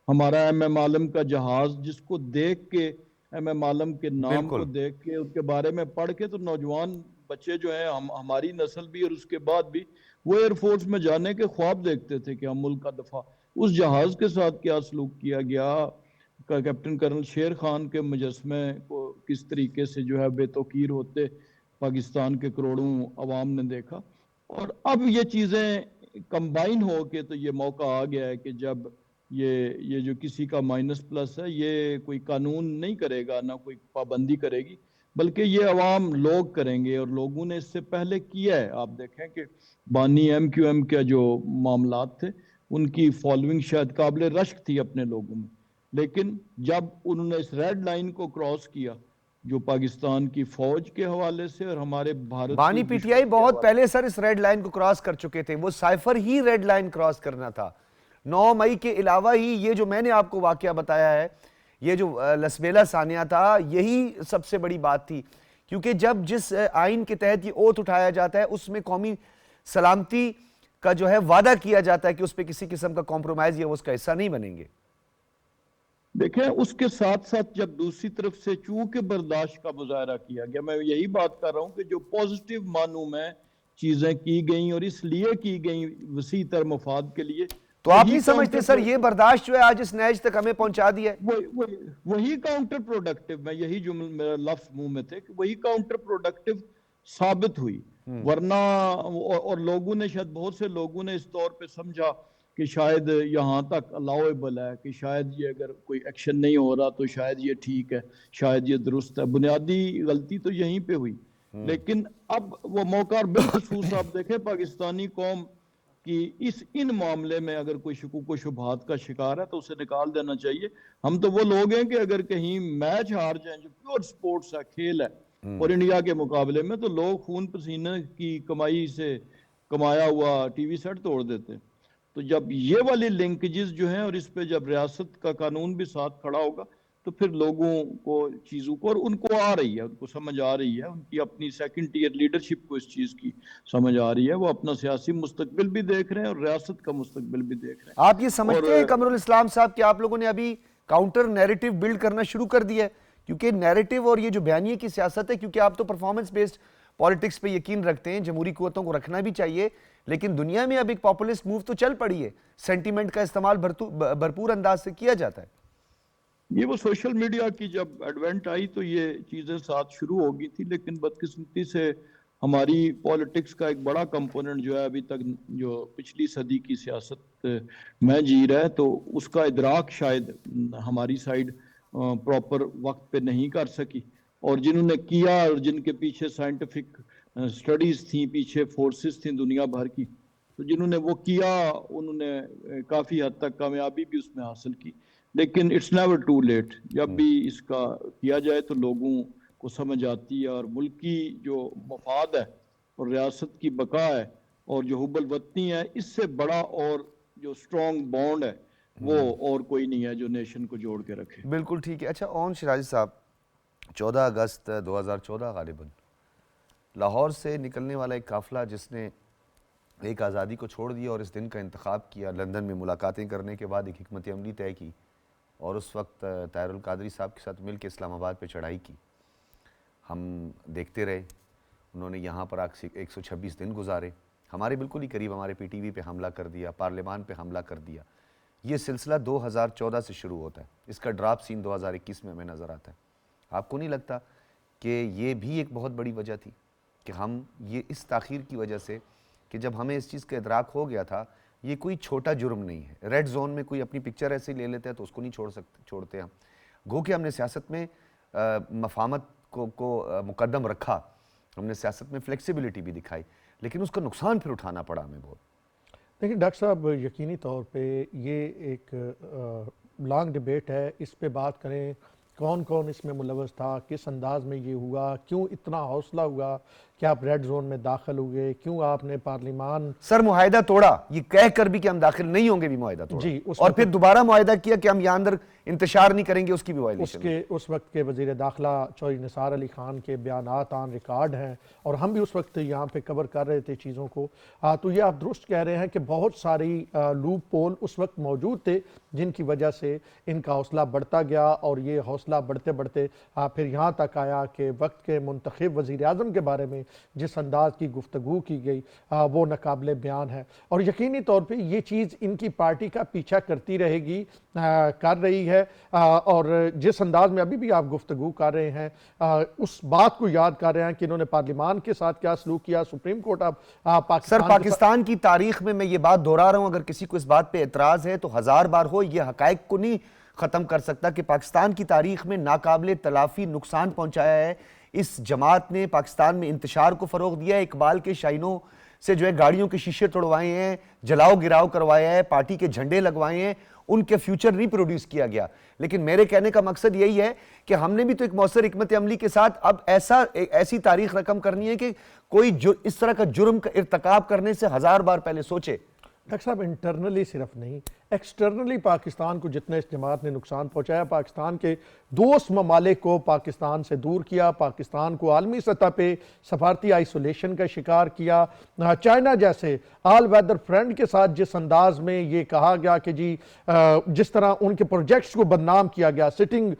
ہمارا ایم ایم عالم کا جہاز, جس کو دیکھ کے ایم ایم عالم کے نام کو دیکھ کے ان کے بارے میں پڑھ کے تو نوجوان بچے جو ہیں ہماری نسل بھی اور اس کے بعد بھی وہ ایئر فورس میں جانے کے خواب دیکھتے تھے کہ ہم ملک کا دفاع. اس جہاز کے ساتھ کیا سلوک کیا گیا, کیپٹن کرنل شیر خان کے مجسمے کو کس طریقے سے جو ہے بے توقیر ہوتے پاکستان کے کروڑوں عوام نے دیکھا. اور اب یہ چیزیں کمبائن ہو کے تو یہ موقع آ گیا ہے کہ جب یہ جو کسی کا مائنس پلس ہے یہ کوئی قانون نہیں کرے گا, نہ کوئی پابندی کرے گی, بلکہ یہ عوام لوگ کریں گے, اور لوگوں نے اس سے پہلے کیا ہے. آپ دیکھیں کہ بانی ایم کیو ایم کے جو معاملات تھے ان کی فالوئنگ شاید قابل رشک تھی اپنے لوگوں میں, لیکن جب انہوں نے اس ریڈ لائن کو کراس کیا جو پاکستان کی فوج کے حوالے سے اور ہمارے بھارت بانی پی ٹی آئی بہت پہلے سر اس ریڈ لائن کو کراس کر چکے تھے, وہ سائفر ہی ریڈ لائن کراس کرنا تھا. 9 مئی کے علاوہ ہی یہ جو میں نے آپ کو واقعہ بتایا ہے, یہ جو لسبیلا ثانیہ تھا, یہی سب سے بڑی بات تھی, کیونکہ جب جس آئین کے تحت یہ اوتھ اٹھایا جاتا ہے اس میں قومی سلامتی کا جو ہے وعدہ کیا جاتا ہے کہ اس پہ کسی قسم کا کمپرومائز یا اس کا حصہ نہیں بنیں گے. دیکھیں اس کے ساتھ ساتھ جب دوسری طرف سے چونکہ برداشت کا مظاہرہ کیا گیا, میں یہی بات کر رہا ہوں کہ جو پازیٹیو معنوں میں چیزیں کی گئیں اور اس لیے کی گئیں وسیع تر مفاد کے لیے, تو آپ نہیں سمجھتے سر یہ برداشت جو ہے آج اس نیج تک ہمیں پہنچا دیا ہے؟ وہی کاؤنٹر پروڈکٹیو، میں یہی جملہ میرا لفظ منہ میں تھے کہ وہی کاؤنٹر پروڈکٹیو ثابت ہوئی، ورنہ اور لوگوں نے شاید بہت سے لوگوں نے اس طور پہ سمجھا کہ شاید یہاں تک الاؤیبل ہے، کہ شاید یہ اگر کوئی ایکشن نہیں ہو رہا تو شاید یہ ٹھیک ہے، شاید یہ درست ہے۔ بنیادی غلطی تو یہیں پہ ہوئی، لیکن اب وہ موقع، اور بالخصوص آپ دیکھیں پاکستانی قوم کہ ان معاملے میں اگر کوئی شکوک و شبہات کا شکار ہے تو اسے نکال دینا چاہیے۔ ہم تو وہ لوگ ہیں کہ اگر کہیں میچ ہار جائیں، جو پیور سپورٹس ہے، کھیل ہے، اور انڈیا کے مقابلے میں، تو لوگ خون پسینے کی کمائی سے کمایا ہوا ٹی وی سیٹ توڑ دیتے۔ تو جب یہ والی لنکیجز جو ہیں، اور اس پہ جب ریاست کا قانون بھی ساتھ کھڑا ہوگا، تو پھر لوگوں کو چیزوں کو، اور ان کو آ رہی ہے، ان کو سمجھ آ رہی ہے، ان کی اپنی سیکنڈ ٹیئر لیڈرشپ کو اس چیز کی سمجھ آ رہی ہے، وہ اپنا سیاسی مستقبل بھی دیکھ رہے ہیں اور ریاست کا مستقبل بھی دیکھ رہے ہیں۔ آپ یہ سمجھتے ہیں قمر الاسلام صاحب کہ آپ لوگوں نے ابھی کاؤنٹر نیریٹو بلڈ کرنا شروع کر دیا ہے؟ کیونکہ نیریٹو اور یہ جو بیانیے کی سیاست ہے، کیونکہ آپ تو پرفارمنس بیسڈ پالیٹکس پہ یقین رکھتے ہیں، جمہوری قوتوں کو رکھنا بھی چاہیے، لیکن دنیا میں اب ایک پاپولسٹ موو تو چل پڑی ہے، سینٹیمنٹ کا استعمال بھرپور انداز سے کیا جاتا ہے۔ یہ وہ سوشل میڈیا کی جب ایڈوینٹ آئی تو یہ چیزیں ساتھ شروع ہو گئی تھی، لیکن بدقسمتی سے ہماری پولیٹکس کا ایک بڑا کمپوننٹ جو ہے ابھی تک، جو پچھلی صدی کی سیاست میں جی رہا ہے، تو اس کا ادراک شاید ہماری سائیڈ پراپر وقت پہ نہیں کر سکی، اور جنہوں نے کیا، اور جن کے پیچھے سائنٹیفک سٹڈیز تھیں، پیچھے فورسز تھیں دنیا بھر کی، تو جنہوں نے وہ کیا انہوں نے کافی حد تک کامیابی بھی اس میں حاصل کی، لیکن اٹس نیور ٹو لیٹ۔ جب بھی اس کا کیا جائے تو لوگوں کو سمجھ آتی ہے، اور ملکی جو مفاد ہے اور ریاست کی بقا ہے اور جو حب الوطنی ہے، اس سے بڑا اور جو سٹرونگ بانڈ ہے وہ اور کوئی نہیں ہے جو نیشن کو جوڑ کے رکھے۔ بالکل ٹھیک ہے۔ اچھا اون شیرازی صاحب، 14 اگست 2014 غالباً لاہور سے نکلنے والا ایک قافلہ جس نے ایک آزادی کو چھوڑ دیا اور اس دن کا انتخاب کیا، لندن میں ملاقاتیں کرنے کے بعد ایک حکمت عملی طے کی، اور اس وقت طاہر القادری صاحب کے ساتھ مل کے اسلام آباد پہ چڑھائی کی، ہم دیکھتے رہے، انہوں نے یہاں پر 126 دن گزارے، ہمارے بالکل ہی قریب ہمارے پی ٹی وی پہ حملہ کر دیا، پارلیمان پہ حملہ کر دیا۔ یہ سلسلہ 2014 سے شروع ہوتا ہے، اس کا ڈراپ سین 2021 میں ہمیں نظر آتا ہے۔ آپ کو نہیں لگتا کہ یہ بھی ایک بہت بڑی وجہ تھی کہ ہم یہ اس تاخیر کی وجہ سے، کہ جب ہمیں اس چیز کا ادراک ہو گیا تھا یہ کوئی چھوٹا جرم نہیں ہے، ریڈ زون میں کوئی اپنی پکچر ایسے لے لیتا ہے تو اس کو نہیں چھوڑتے ہم، گو کہ ہم نے سیاست میں مفاہمت کو مقدم رکھا، ہم نے سیاست میں فلیکسیبلٹی بھی دکھائی، لیکن اس کا نقصان پھر اٹھانا پڑا ہمیں بہت۔ دیکھیں ڈاکٹر صاحب، یقینی طور پہ یہ ایک لانگ ڈیبیٹ ہے، اس پہ بات کریں کون کون اس میں ملوث تھا، کس انداز میں یہ ہوا، کیوں اتنا حوصلہ ہوا کہ آپ ریڈ زون میں داخل ہوئے، کیوں آپ نے پارلیمان سر معاہدہ توڑا، یہ کہہ کر بھی کہ ہم داخل نہیں ہوں گے بھی معاہدہ توڑا، جی، اور پھر دوبارہ معاہدہ کیا کہ ہم یہاں اندر انتشار نہیں کریں گے، اس کی بھی وائلیشن۔ اس وقت کے وزیر داخلہ چودھری نثار علی خان کے بیانات آن ریکارڈ ہیں، اور ہم بھی اس وقت یہاں پہ کور کر رہے تھے چیزوں کو۔ تو یہ آپ درست کہہ رہے ہیں کہ بہت ساری لوپ پول اس وقت موجود تھے جن کی وجہ سے ان کا حوصلہ بڑھتا گیا، اور یہ حوصلہ بڑھتے بڑھتے پھر یہاں تک آیا کہ وقت کے منتخب وزیر اعظم کے بارے میں جس انداز کی گفتگو کی گئی وہ ناقابل بیان ہے، اور یقینی طور پہ یہ چیز ان کی پارٹی کا پیچھا کرتی رہے گی، کر رہی ہے، اور جس انداز میں ابھی بھی آپ گفتگو کر رہے ہیں اس بات کو یاد کر رہے ہیں کہ انہوں نے پارلیمان کے ساتھ کیا سلوک کیا، سپریم کورٹ اب پاکستان کی تاریخ میں یہ بات دہرا رہا ہوں، اگر کسی کو اس بات پہ اعتراض ہے تو 1000 بار ہو، یہ حقائق کو نہیں ختم کر سکتا کہ پاکستان کی تاریخ میں ناقابل تلافی نقصان پہنچایا ہے اس جماعت نے، پاکستان میں انتشار کو فروغ دیا ہے، اقبال کے شائنوں سے جو ہے گاڑیوں کے شیشے توڑوائے ہیں، جلاؤ گراؤ کروایا ہے، پارٹی کے جھنڈے لگوائے ہیں، ان کے فیوچر نہیں پروڈیوس کیا گیا۔ لیکن میرے کہنے کا مقصد یہی ہے کہ ہم نے بھی تو ایک مؤثر حکمت عملی کے ساتھ اب ایسی تاریخ رقم کرنی ہے کہ کوئی اس طرح کا جرم کا ارتکاب کرنے سے 1000 بار پہلے سوچے۔ ڈاکٹر صاحب انٹرنلی صرف نہیں، ایکسٹرنلی پاکستان کو جتنے اس جماعت نے نقصان پہنچایا، پاکستان کے دوست ممالک کو پاکستان سے دور کیا، پاکستان کو عالمی سطح پہ سفارتی آئسولیشن کا شکار کیا، چائنا جیسے آل ویدر فرینڈ کے ساتھ جس انداز میں یہ کہا گیا کہ جی جس طرح ان کے پروجیکٹس کو بدنام کیا گیا، سٹنگ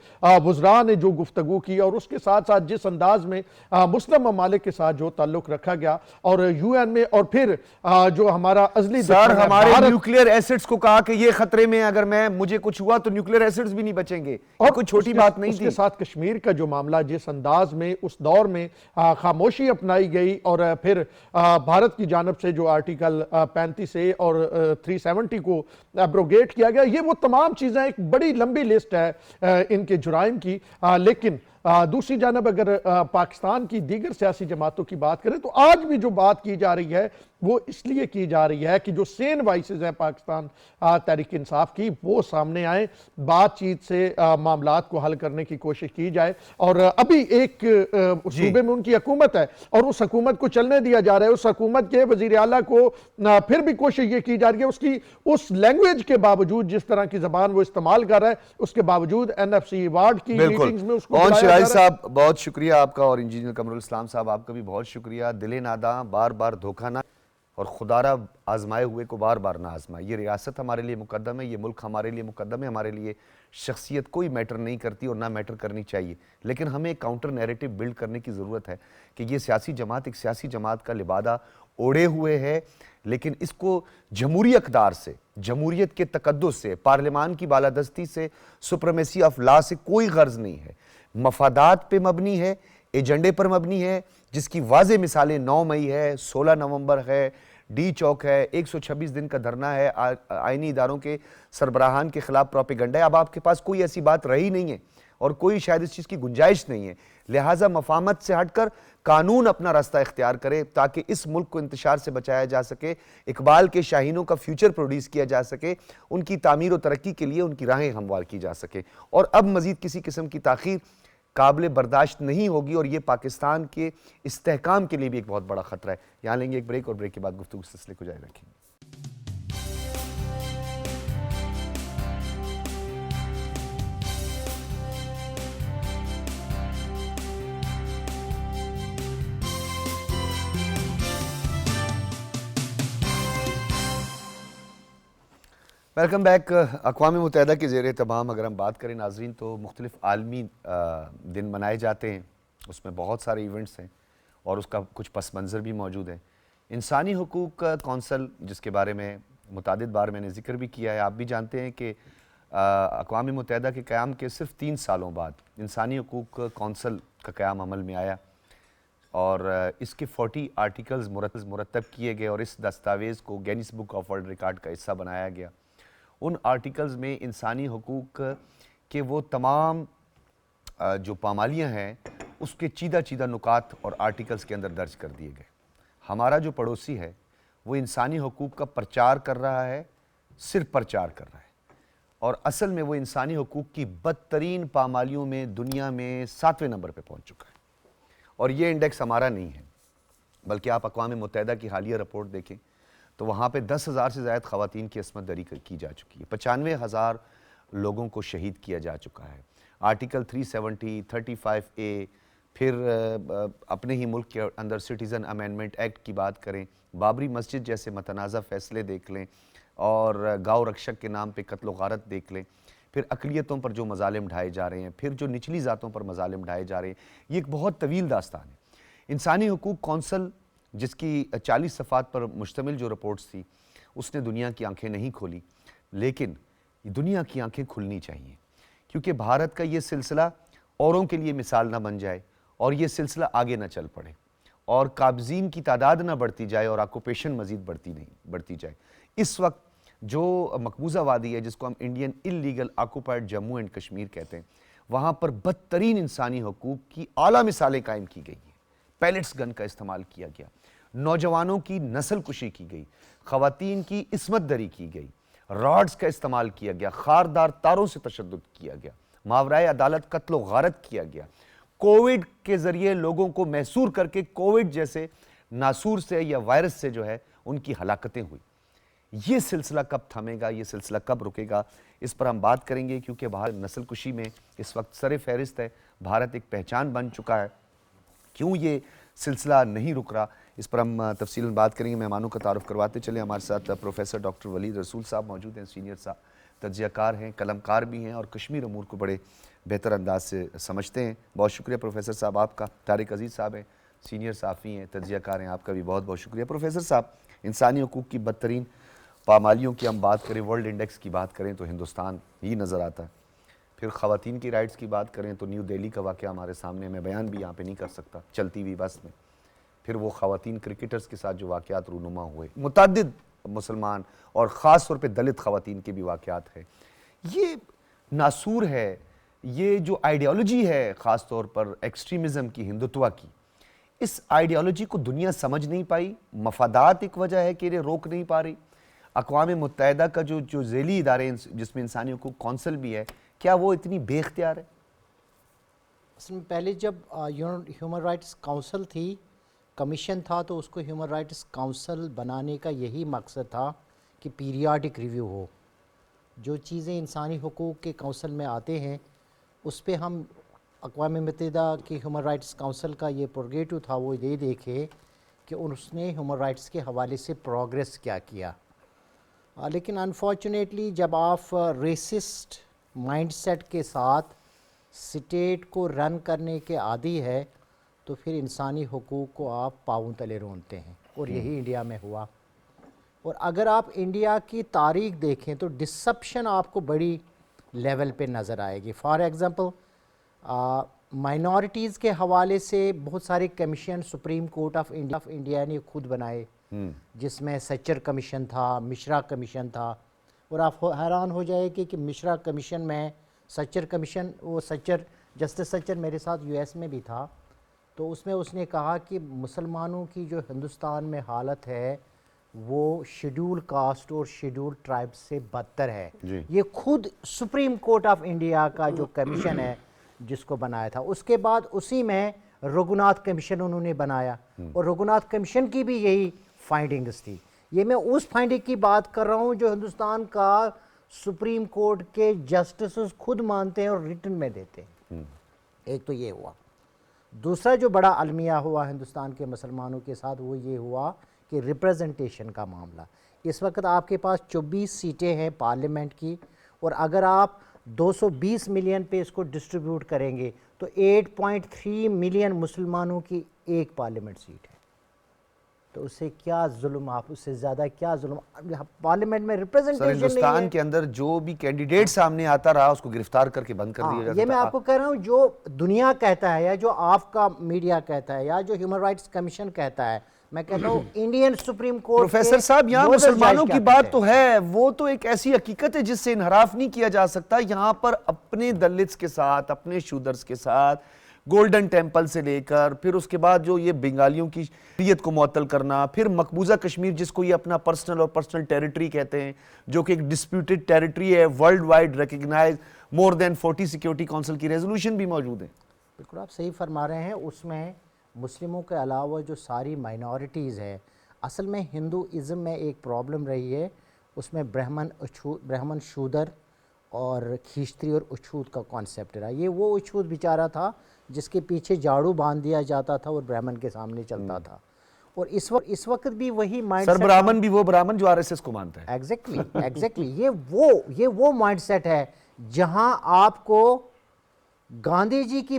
وزراء نے جو گفتگو کی، اور اس کے ساتھ ساتھ جس انداز میں مسلم ممالک کے ساتھ جو تعلق رکھا گیا، اور یو این میں، اور پھر جو ہمارا ازلی سر دشمن ہے ہمارے بھارت، نیوکلیئر ایسٹس کو کہا کہ یہ خطرے میں، اگر مجھے کچھ ہوا تو نیوکلیئر ایسٹس بھی نہیں بچیں گے، یہ کوئی چھوٹی بات نہیں اس تھی۔ کے ساتھ کشمیر کا جو معاملہ جس انداز میں اس دور میں خاموشی اپنائی گئی، اور پھر بھارت کی جانب سے جو آرٹیکل 35A اور 370 کو ایبروگیٹ کیا گیا، یہ وہ تمام چیزیں، ایک بڑی لمبی لسٹ ہے ان کے جرائم کی۔ لیکن دوسری جانب اگر پاکستان کی دیگر سیاسی جماعتوں کی بات کریں تو آج بھی جو بات کی جا رہی ہے وہ اس لیے کی جا رہی ہے کہ جو سین وائسز ہیں پاکستان تحریک انصاف کی، وہ سامنے آئیں، بات چیت سے معاملات کو حل کرنے کی کوشش کی جائے۔ اور ابھی ایک صوبے میں ان کی حکومت ہے اور اس حکومت کو چلنے دیا جا رہا ہے، اس حکومت کے وزیر اعلیٰ کو پھر بھی کوشش یہ کی جا رہی ہے، اس کی اس لینگویج کے باوجود، جس طرح کی زبان وہ استعمال کر رہا ہے، اس کے باوجود NFC ایوارڈ کی میٹنگز میں اس کو بالکل۔ بلایا شرائی جا رہا ہے۔ صاحب بہت شکریہ آپ کا، اور انجینئر قمر الاسلام صاحب آپ کا بھی بہت شکریہ۔ دل ناداں بار بار دھوکہ نہ، اور خدارہ آزمائے ہوئے کو بار بار نہ آزمائے۔ یہ ریاست ہمارے لیے مقدم ہے، یہ ملک ہمارے لیے مقدم ہے، ہمارے لیے شخصیت کوئی میٹر نہیں کرتی اور نہ میٹر کرنی چاہیے، لیکن ہمیں ایک کاؤنٹر نیریٹو بلڈ کرنے کی ضرورت ہے کہ یہ سیاسی جماعت ایک سیاسی جماعت کا لبادہ اوڑے ہوئے ہے، لیکن اس کو جمہوری اقدار سے، جمہوریت کے تقدس سے، پارلیمان کی بالادستی سے، سپریمیسی آف لا سے کوئی غرض نہیں ہے، مفادات پہ مبنی ہے، ایجنڈے پر مبنی ہے، جس کی واضح مثالیں 9 مئی ہے، 16 نومبر ہے، ڈی چوک ہے، 126 دن کا دھرنا ہے، آئینی اداروں کے سربراہان کے خلاف پروپیگنڈا ہے۔ اب آپ کے پاس کوئی ایسی بات رہی نہیں ہے اور کوئی شاید اس چیز کی گنجائش نہیں ہے، لہٰذا مفاہمت سے ہٹ کر قانون اپنا راستہ اختیار کرے تاکہ اس ملک کو انتشار سے بچایا جا سکے، اقبال کے شاہینوں کا فیوچر پروڈیوس کیا جا سکے، ان کی تعمیر و ترقی کے لیے ان کی راہیں ہموار کی جا سکے، اور اب مزید کسی قسم کی تاخیر قابل برداشت نہیں ہوگی، اور یہ پاکستان کے استحکام کے لیے بھی ایک بہت بڑا خطرہ ہے۔ یہاں لیں گے ایک بریک، اور بریک کے بعد گفتگو اس سلسلے کو جاری رکھیں گے۔ Welcome back. اقوام متحدہ کے زیر اہتمام اگر ہم بات کریں ناظرین تو مختلف عالمی دن منائے جاتے ہیں، اس میں بہت سارے ایونٹس ہیں اور اس کا کچھ پس منظر بھی موجود ہے۔ انسانی حقوق کونسل، جس کے بارے میں متعدد بار میں نے ذکر بھی کیا ہے، آپ بھی جانتے ہیں کہ اقوام متحدہ کے قیام کے صرف 3 سالوں بعد انسانی حقوق کونسل کا قیام عمل میں آیا، اور اس کے 40 آرٹیکلز مرتب کیے گئے، اور اس دستاویز کو Guinness book of world record کا حصہ بنایا گیا۔ ان آرٹیکلز میں انسانی حقوق کے وہ تمام جو پامالیاں ہیں اس کے چیدہ چیدہ نکات اور آرٹیکلز کے اندر درج کر دیے گئے۔ ہمارا جو پڑوسی ہے وہ انسانی حقوق کا پرچار کر رہا ہے، صرف پرچار کر رہا ہے، اور اصل میں وہ انسانی حقوق کی بدترین پامالیوں میں دنیا میں 7ویں نمبر پہ پہنچ چکا ہے، اور یہ انڈیکس ہمارا نہیں ہے، بلکہ آپ اقوام متحدہ کی حالیہ رپورٹ دیکھیں تو وہاں پہ 10,000 سے زائد خواتین کی عصمت دری کی جا چکی ہے، 95,000 لوگوں کو شہید کیا جا چکا ہے۔ آرٹیکل 370، 35A، پھر اپنے ہی ملک کے اندر سٹیزن امینڈمنٹ ایکٹ کی بات کریں، بابری مسجد جیسے متنازع فیصلے دیکھ لیں، اور گاؤں رکشک کے نام پہ قتل و غارت دیکھ لیں، پھر اقلیتوں پر جو مظالم ڈھائے جا رہے ہیں، پھر جو نچلی ذاتوں پر مظالم ڈھائے جا رہے ہیں، یہ ایک بہت طویل داستان ہے۔ انسانی حقوق کونسل، جس کی 40 صفحات پر مشتمل جو رپورٹس تھی، اس نے دنیا کی آنکھیں نہیں کھولی، لیکن دنیا کی آنکھیں کھلنی چاہیے، کیونکہ بھارت کا یہ سلسلہ اوروں کے لیے مثال نہ بن جائے، اور یہ سلسلہ آگے نہ چل پڑے، اور قابضین کی تعداد نہ بڑھتی جائے، اور آکوپیشن مزید بڑھتی جائے۔ اس وقت جو مقبوضہ وادی ہے، جس کو ہم Indian illegal occupied Jammu and Kashmir کہتے ہیں، وہاں پر بدترین انسانی حقوق کی اعلیٰ مثالیں قائم کی گئی ہیں۔ پیلٹس گن کا استعمال کیا گیا، نوجوانوں کی نسل کشی کی گئی، خواتین کی عصمت دری کی گئی، راڈز کا استعمال کیا گیا، خاردار تاروں سے تشدد کیا گیا، ماورائے عدالت قتل و غارت کیا گیا، کووڈ کے ذریعے لوگوں کو محصور کر کے کووڈ جیسے ناسور سے یا وائرس سے جو ہے ان کی ہلاکتیں ہوئی۔ یہ سلسلہ کب تھمے گا, یہ سلسلہ کب رکے گا, اس پر ہم بات کریں گے, کیونکہ باہر نسل کشی میں اس وقت سر فہرست ہے. بھارت ایک پہچان بن چکا ہے, کیوں یہ سلسلہ نہیں رک رہا, اس پر ہم تفصیلاً بات کریں گے. مہمانوں کا تعارف کرواتے چلیں. ہمارے ساتھ پروفیسر ڈاکٹر ولید رسول صاحب موجود ہیں, سینئر صاحب, تجزیہ کار ہیں, قلم کار بھی ہیں اور کشمیر امور کو بڑے بہتر انداز سے سمجھتے ہیں. بہت شکریہ پروفیسر صاحب آپ کا. طارق عزیز صاحب ہیں, سینئر صحافی ہیں, تجزیہ کار ہیں, آپ کا بھی بہت بہت شکریہ. پروفیسر صاحب, انسانی حقوق کی بدترین پامالیوں کی ہم بات کریں, ورلڈ انڈیکس کی بات کریں تو ہندوستان ہی نظر آتا ہے. پھر خواتین کی رائٹس کی بات کریں تو نیو دہلی کا واقعہ ہمارے سامنے, میں بیان بھی یہاں پہ نہیں کر سکتا, چلتی ہوئی بس میں. پھر وہ خواتین کرکٹرز کے ساتھ جو واقعات رونما ہوئے, متعدد مسلمان اور خاص طور پہ دلت خواتین کے بھی واقعات ہیں. یہ ناسور ہے, یہ جو آئیڈیالوجی ہے خاص طور پر ایکسٹریمزم کی, ہندوتوا کی, اس آئیڈیالوجی کو دنیا سمجھ نہیں پائی. مفادات ایک وجہ ہے کہ انہیں روک نہیں پا رہی. اقوام متحدہ کا جو ذیلی ادارے جس میں انسانی حقوق کونسل بھی ہے, کیا وہ اتنی بے اختیار ہے؟ اصل میں پہلے جب ہیومن رائٹس کونسل تھی, کمیشن تھا, تو اس کو ہیومن رائٹس کونسل بنانے کا یہی مقصد تھا کہ پیریاڈک ریویو ہو. جو چیزیں انسانی حقوق کے کونسل میں آتے ہیں اس پہ ہم اقوام متحدہ کی ہیومن رائٹس کونسل کا یہ پروگیٹو تھا, وہ یہ دیکھے کہ اس نے ہیومن رائٹس کے حوالے سے پروگریس کیا کیا. لیکن انفارچونیٹلی جب آپ ریسسٹ مائنڈ سیٹ کے ساتھ سٹیٹ کو رن کرنے کے عادی ہے تو پھر انسانی حقوق کو آپ پاؤں تلے رونتے ہیں, اور یہی انڈیا میں ہوا. اور اگر آپ انڈیا کی تاریخ دیکھیں تو ڈسپشن آپ کو بڑی لیول پہ نظر آئے گی. فار ایگزامپل مائنورٹیز کے حوالے سے بہت سارے commission supreme court of India نے خود بنائے, جس میں سچر کمیشن تھا, مشرا کمیشن تھا. اور آپ حیران ہو جائے کہ مشرا کمیشن میں سچر کمیشن, وہ جسٹس سچر میرے ساتھ یو ایس میں بھی تھا, تو اس میں اس نے کہا کہ مسلمانوں کی جو ہندوستان میں حالت ہے وہ شیڈول کاسٹ اور شیڈول ٹرائب سے بدتر ہے. یہ خود سپریم کورٹ آف انڈیا کا جو کمیشن ہے جس کو بنایا تھا. اس کے بعد اسی میں رگھوناتھ کمیشن انہوں نے بنایا, اور رگھوناتھ کمیشن کی بھی یہی فائنڈنگز تھی. یہ میں اس فائنڈنگ کی بات کر رہا ہوں جو ہندوستان کا سپریم کورٹ کے جسٹسز خود مانتے ہیں اور ریٹن میں دیتے ہیں. ایک تو یہ ہوا. دوسرا جو بڑا المیہ ہوا ہندوستان کے مسلمانوں کے ساتھ وہ یہ ہوا کہ ریپریزنٹیشن کا معاملہ. اس وقت آپ کے پاس 24 سیٹیں ہیں پارلیمنٹ کی, اور اگر آپ 220 ملین پہ اس کو ڈسٹریبیوٹ کریں گے تو 8.3 ملین مسلمانوں کی ایک پارلیمنٹ سیٹ ہے. تو اس سے کیا ظلم, آپ اس سے زیادہ کیا ظلم, پارلیمنٹ میں ریپریزنٹیشن نہیں ہے. ہندوستان کے اندر جو بھی کینڈیڈیٹ سامنے آتا رہا اس کو گرفتار کر کے بند کر دیا جاتا. یہ میں آپ کو کہہ رہا ہوں, جو دنیا کہتا ہے یا جو آپ کا میڈیا کہتا ہے یا جو ہیومن رائٹس کمیشن کہتا ہے, میں کہتا ہوں انڈین سپریم کورٹ. پروفیسر صاحب, یہاں مسلمانوں کی بات تو ہے, وہ تو ایک ایسی حقیقت ہے جس سے انحراف نہیں کیا جا سکتا. یہاں پر اپنے دلتس کے ساتھ, اپنے شودرز کے ساتھ, گولڈن ٹیمپل سے لے کر پھر اس کے بعد جو یہ بنگالیوں کی شریعت کو معطل کرنا, پھر مقبوضہ کشمیر جس کو یہ اپنا پرسنل ٹیریٹری کہتے ہیں, جو کہ ایک ڈسپیوٹڈ ٹیریٹری ہے, ورلڈ وائڈ ریکگنائز, مور دین 40 سیکیورٹی کونسل کی ریزولوشن بھی موجود ہے. بالکل آپ صحیح فرما رہے ہیں. اس میں مسلموں کے علاوہ جو ساری مائنورٹیز ہیں, اصل میں ہندوازم میں ایک پرابلم رہی ہے, اس میں برہمن شودر اور کھیشتری اور اچھوت کا کانسیپٹ رہا. یہ وہ اچھوت بیچارہ تھا جس کے پیچھے جھاڑو باندھ دیا جاتا تھا اور برہمن کے سامنے چلتا تھا. اور اس وقت بھی وہی مائنڈ سیٹ, سر برہمن بھی وہ برہمن جو RSS کو مانتا ہے. ایگزیکٹلی یہ وہ مائنڈ سیٹ ہے جہاں آپ کو گاندھی جی کی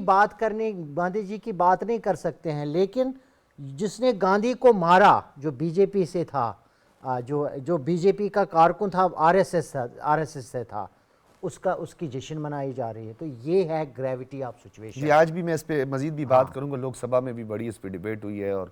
بات نہیں کر سکتے ہیں, لیکن جس نے گاندھی کو مارا جو بی جے پی سے تھا, جو بی جے پی کا کارکن تھا, RSS سے تھا, اس کی جشن منائی جا رہی ہے. تو یہ ہے گریوٹی آف سچویشن. جی, آج بھی میں اس پہ مزید بھی بات کروں گا. لوک سبھا میں بھی بڑی اس پہ ڈیبیٹ ہوئی ہے, اور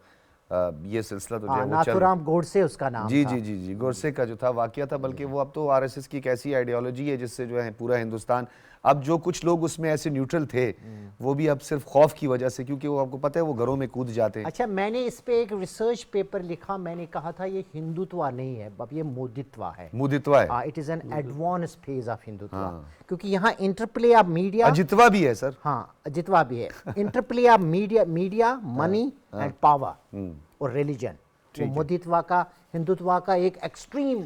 یہ سلسلہ تو جو ہے وہ ناتھورام گوڈسے اس کا نام تھا. جی گوڈسے کا جو تھا واقعہ تھا, بلکہ وہ اب تو RSS کی ایک ایسی آئیڈیالوجی ہے جس سے جو ہے پورا ہندوستان, اب جو کچھ لوگ اس میں ایسے نیوٹرل تھے وہ بھی اب صرف خوف کی وجہ سے, کیونکہ وہ آپ کو پتہ ہے وہ گھروں میں کود جاتے ہیں. اچھا, میں نے اس پہ ایک ریسرچ پیپر لکھا, میں نے کہا تھا یہ ہندوتوا نہیں ہے, اب یہ مودتوا ہے. مودتوا ہے. It is an advance phase of Hindutva, کیونکہ یہاں انٹرپلے آف میڈیا, اجتوا بھی ہے سر. ہاں اجتوا بھی ہے. Interplay of media, money and power اور ریلیجن. وہ مودتوا کا, ہندوتوا کا ایک ایکسٹریم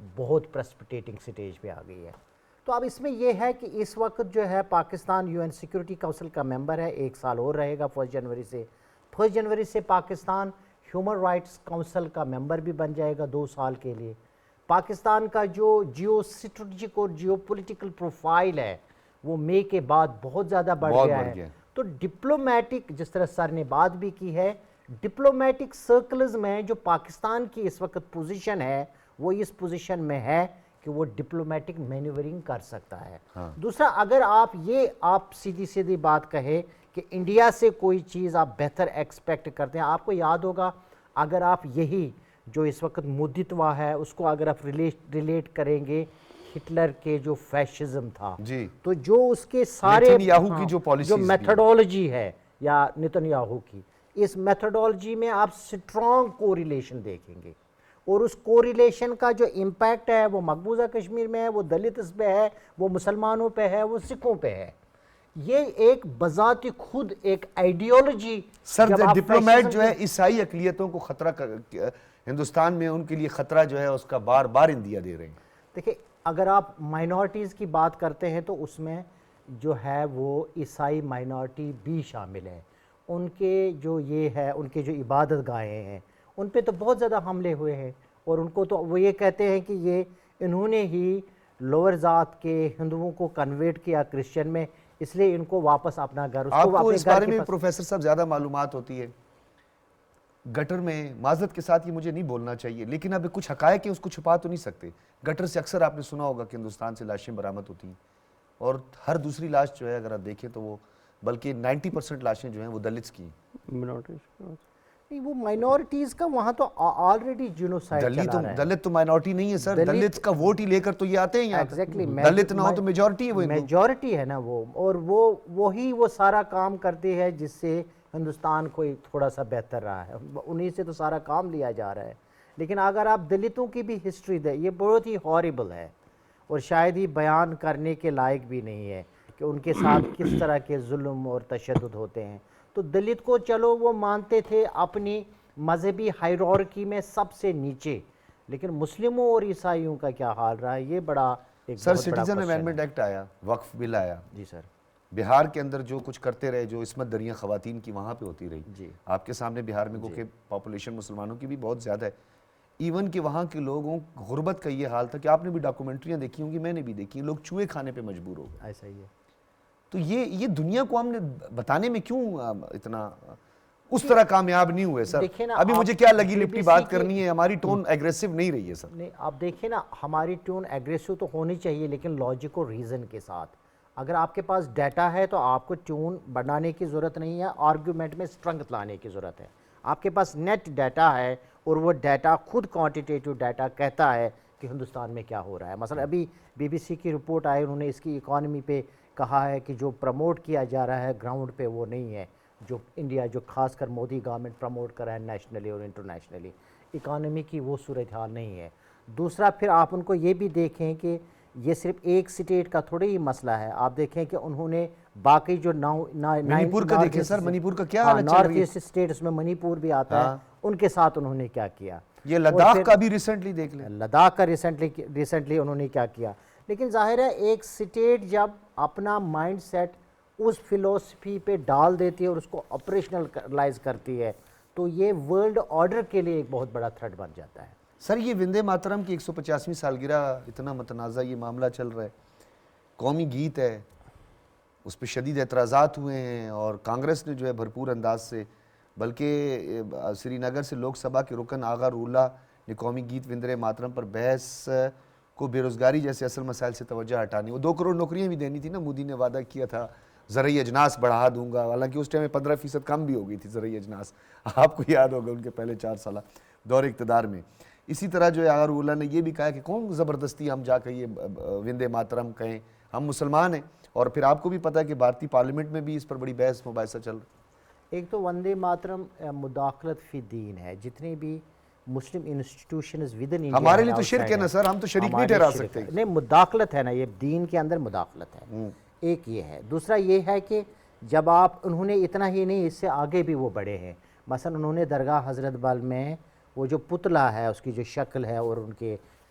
بہت پریسپیٹیٹنگ سٹیج پہ آ گئی ہے. تو اب اس میں یہ ہے کہ اس وقت جو ہے پاکستان UN سیکورٹی کونسل کا ممبر ہے, 1 سال اور رہے گا 1 جنوری سے. 1 جنوری سے پاکستان ہیومن رائٹس کونسل کا ممبر بھی بن جائے گا 2 سال کے لیے. پاکستان کا جو جیو اسٹریٹجک اور جیو پولیٹیکل پروفائل ہے وہ مئی کے بعد بہت زیادہ بڑھ گیا ہے. تو ڈپلومیٹک, جس طرح سر نے بات بھی کی ہے, ڈپلومیٹک سرکلز میں جو پاکستان کی اس وقت پوزیشن ہے وہ اس پوزیشن میں ہے کہ وہ ڈپلومیٹک مینیورنگ کر سکتا ہے. دوسرا, اگر آپ سیدھی بات کہے کہ انڈیا سے کوئی چیز آپ بہتر ایکسپیکٹ کرتے ہیں, آپ کو یاد ہوگا اگر آپ یہی جو اس وقت مودتوا ہے اس کو اگر آپ ریلیٹ کریں گے ہٹلر کے جو فیشزم تھا, تو جو اس کے سارے جو میتھڈولوجی ہے یا نتنیاہو کی, اس میتھڈولوجی میں آپ سٹرانگ کوریلیشن دیکھیں گے, اور اس کوریلیشن کا جو امپیکٹ ہے وہ مقبوضہ کشمیر میں ہے, وہ دلتس پہ ہے, وہ مسلمانوں پہ ہے, وہ سکھوں پہ ہے. یہ ایک بذات خود ایک آئیڈیالوجی. سر ڈپلومیٹ جو ہے عیسائی اقلیتوں کو خطرہ ہندوستان میں ان کے لیے خطرہ جو ہے اس کا بار بار اندیا دے رہے ہیں. دیکھیں, اگر آپ مائنورٹیز کی بات کرتے ہیں تو اس میں جو ہے وہ عیسائی مائنورٹی بھی شامل ہے. ان کے جو یہ ہے, ان کے جو عبادت گاہیں ہیں ان پہ تو بہت زیادہ حملے ہوئے ہیں, اور ان کو تو وہ یہ کہتے ہیں کہ انہوں نے ہی لوور ذات کے ہندوؤں کو کنورٹ کیا کرسچن میں, اس لیے ان کو واپس اپنا گھر. آپ کو اس بارے میں پروفیسر صاحب زیادہ معلومات ہوتی ہے. گٹر میں, معذرت کے ساتھ یہ مجھے نہیں بولنا چاہیے لیکن اب کچھ حقائق ہیں اس کو چھپا تو نہیں سکتے. گٹر سے اکثر آپ نے سنا ہوگا کہ ہندوستان سے لاشیں برآمد ہوتی ہیں, اور ہر دوسری لاش جو ہے اگر آپ دیکھیں تو وہ بلکہ 90% لاشیں جو ہیں وہ دلتس کی ہیں. وہ مائنورٹیز کا وہاں تو آلریڈی جینوسائیڈ چلا رہا ہے. دلت تو مائنورٹی نہیں ہے سر, دلت کا ووٹ ہی لے کر تو یہ آتے ہیں یہاں. دلت نہ ہو تو میجورٹی ہے, وہ میجورٹی ہے نا وہ, اور وہی وہ سارا کام کرتے ہیں جس سے ہندوستان کو تھوڑا سا بہتر رہا ہے, انہی سے تو سارا کام لیا جا رہا ہے. لیکن اگر آپ دلتوں کی بھی ہسٹری دیں, یہ بہت ہی ہاربل ہے اور شاید ہی بیان کرنے کے لائق بھی نہیں ہے کہ ان کے ساتھ کس طرح کے ظلم اور تشدد ہوتے ہیں. تو دلت کو چلو وہ مانتے تھے اپنی مذہبی ہائرارکی میں سب سے نیچے, لیکن مسلموں اور عیسائیوں کا کیا حال رہا ہے یہ بڑا ایک سر سٹیزن امینڈمنٹ ایکٹ آیا, وقف بل آیا. جی سر. بہار کے اندر جو کچھ کرتے رہے, جو عصمت دریاں خواتین کی وہاں پہ ہوتی رہی. جی. آپ کے سامنے بہار میں کہ پاپولیشن مسلمانوں کی بھی بہت زیادہ ہے, ایون کہ وہاں کے لوگوں غربت کا یہ حال تھا کہ آپ نے بھی ڈاکومنٹریاں دیکھی ہوں گی, میں نے بھی دیکھی, لوگ چوہے کھانے پہ مجبور ہو گئے. ایسا ہی ہے. تو یہ دنیا کو ہم نے بتانے میں کیوں اتنا اس طرح کامیاب نہیں ہوئے سر؟ ابھی مجھے کیا لگی لپٹی بات کرنی ہے, ہماری ٹون ایگریسو نہیں رہی ہے سر. نہیں, آپ دیکھیں نا, ہماری ٹون ایگریسو تو ہونی چاہیے لیکن لاجک اور ریزن کے ساتھ. اگر آپ کے پاس ڈیٹا ہے تو آپ کو ٹیون بڑھانے کی ضرورت نہیں ہے, آرگیومنٹ میں اسٹرنگتھ لانے کی ضرورت ہے. آپ کے پاس نیٹ ڈیٹا ہے اور وہ ڈیٹا خود کوانٹیٹیو ڈیٹا کہتا ہے کہ ہندوستان میں کیا ہو رہا ہے. مثلا ابھی BBC کی رپورٹ آئی, انہوں نے اس کی اکانومی پہ کہا ہے کہ جو پروموٹ کیا جا رہا ہے گراؤنڈ پہ وہ نہیں ہے جو انڈیا, جو خاص کر مودی گورنمنٹ پروموٹ کر رہا ہے نیشنلی اور انٹرنیشنلی. اکانومی کی وہ صورتحال نہیں ہے. دوسرا, پھر آپ ان کو یہ بھی دیکھیں کہ یہ صرف ایک سٹیٹ کا تھوڑی ہی مسئلہ ہے. آپ دیکھیں کہ انہوں نے باقی جو منی پور کا دیکھیں سر, منی پور کا کیا حالت چل نارتھ رہی ہے. ایسٹ اسٹیٹس میں منی پور بھی آتا ہے, ان کے ساتھ انہوں نے کیا کیا. یہ لداخ کا بھی ریسنٹلی دیکھ لیں, لداخ کا ریسنٹلی انہوں نے کیا کیا. لیکن ظاہر ہے ایک سٹیٹ جب اپنا مائنڈ سیٹ اس فلسفی پہ ڈال دیتی ہے اور اس کو آپریشنلائز کرتی ہے تو یہ ورلڈ آرڈر کے لیے ایک بہت بڑا تھریٹ بن جاتا ہے. سر یہ وندے ماترم کی 150ویں سالگرہ, اتنا متنازع یہ معاملہ چل رہا ہے, قومی گیت ہے, اس پہ شدید اعتراضات ہوئے ہیں, اور کانگریس نے جو ہے بھرپور انداز سے, بلکہ سری نگر سے لوک سبھا کے رکن آغا رولہ نے قومی گیت وندے ماترم پر بحث کو بے روزگاری جیسے اصل مسائل سے توجہ ہٹانی, وہ 2 کروڑ نوکریاں بھی دینی تھی نا, مودی نے وعدہ کیا تھا زرعی اجناس بڑھا دوں گا, حالانکہ اس ٹائم میں 15% کم بھی ہو گئی تھی زرعی اجناس, آپ کو یاد ہوگا ان کے پہلے 4 سالہ دور اقتدار میں. اسی طرح جو ہے آغا رولہ نے یہ بھی کہا کہ کون زبردستی ہم جا کے یہ وندے ماترم کہیں, ہم مسلمان ہیں. اور پھر آپ کو بھی پتہ ہے کہ بھارتی پارلیمنٹ میں بھی اس پر بڑی بحث مباحثہ چل رہا ہے. ایک تو وندے ماترم مداخلت فی دین ہے, جتنی بھی مسلم انسٹیٹیوشنز ود ان انڈیا, ہمارے لیے تو شرک ہے نا سر, ہم تو شریک نہیں ٹھہرا سکتے. نہیں, مداخلت ہے نا, یہ دین کے اندر مداخلت ہے. ایک یہ ہے. دوسرا یہ ہے کہ جب انہوں نے اتنا ہی نہیں, اس سے آگے بھی وہ بڑھے ہیں. مثلا انہوں نے درگاہ حضرت بل میں وہ جو پتلا ہے اس کی جو شکل ہے اور ان کے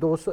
200